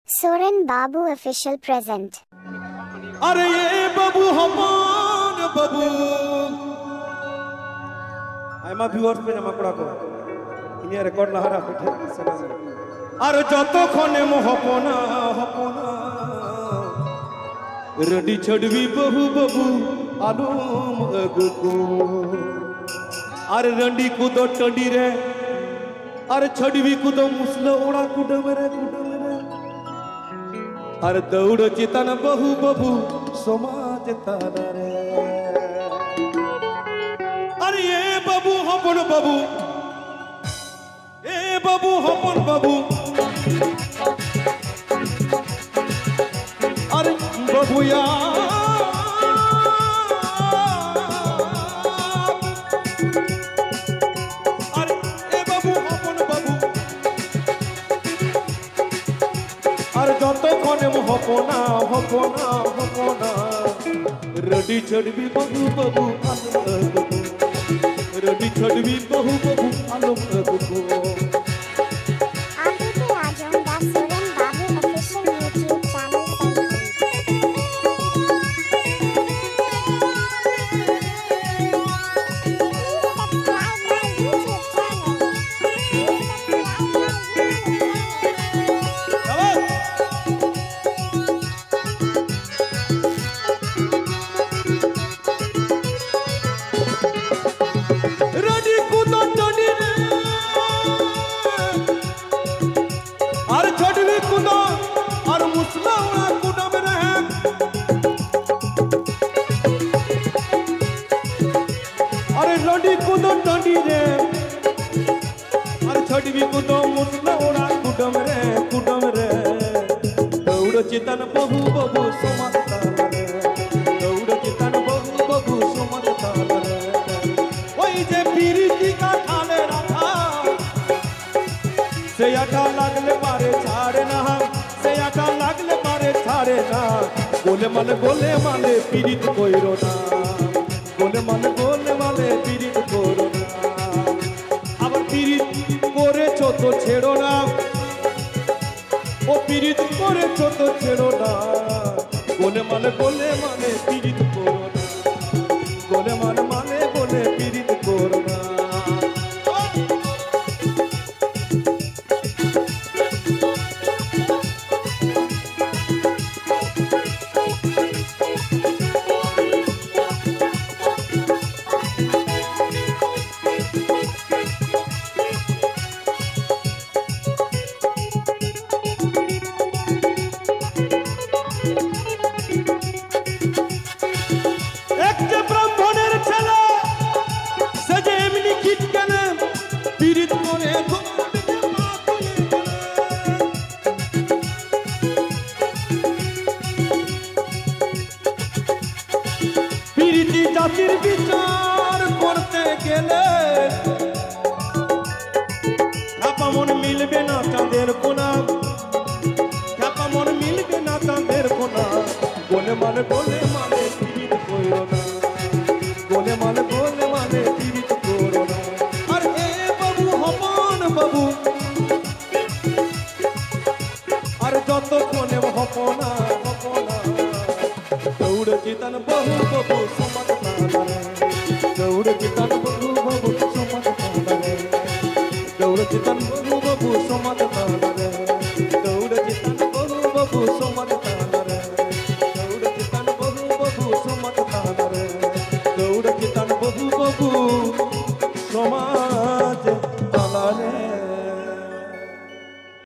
Soren Babu official present. अरे ये बाबू हमान बाबू आई मा ভিউয়ার্স पे नमा पड़ा को इनिया रेकर्ड लहरा बैठे सदा अरे जतो खने मोहपना हपना रेडी छड़वी बहु बाबू आलूम अगको अरे रंडी कुदो टंडी रे अरे छड़वी कुदो मुसलो उड़ा कुडम रे अरे दौड़ चितन बहु बबू समाज तारा रे अरे ये बाबू हपन बाबू ए बाबू हपन बाबू अरे बाबू यार अरे ए बाबू हपन बाबू अरे जतो खने हपना हपना हपना रेडी छड़वी बहु बबू आलम अगको रेडी छड़वी बहु बबू आलम अगको अरे लड़ी कुदो टंडी रे अरे छड़वी कुदो मुसला उड़ा कुडम रे दौड़ चितन बहु बबू समाज ताला रे दौड़ चितन बहु बबू समाज ताला रे ओई जे पीरीती का ठाले रखा से आटा लागले मारे छाड़े ना से आटा लागले मारे छाड़े ना गोले माले पीरीत कोइरो ना गोले माले पीरीत कोरो ना आবার पीरीत করেছো তো ছেড়ো না ও पीरीत করেছো তো ছেড়ো না গোলে মালে পীরিত করো না গোলে মালে পীরিত করো না জাতির বিচার করতে গেলে খ্যাপা মন মিলবে না চাঁদের কোনা খ্যাপা মন মিলবে না চাঁদের কোনা গোলে মালে পীরিত করো না গোলে মালে পীরিত করো না আর এ বাবু হপন বাবু আর যতক্ষণে হপনা दौड़ चितन बहु बबू समाज ताला रे दौड़ चितन बहु बबू समाज ताला रे दौड़ चितन बहु बबू समाज ताला रे दौड़ चितन बहु बबू समाज ताला रे दौड़ चितन बहु बबू समाज ताला रे दौड़ चितन बहु बबू समाज ताला रे।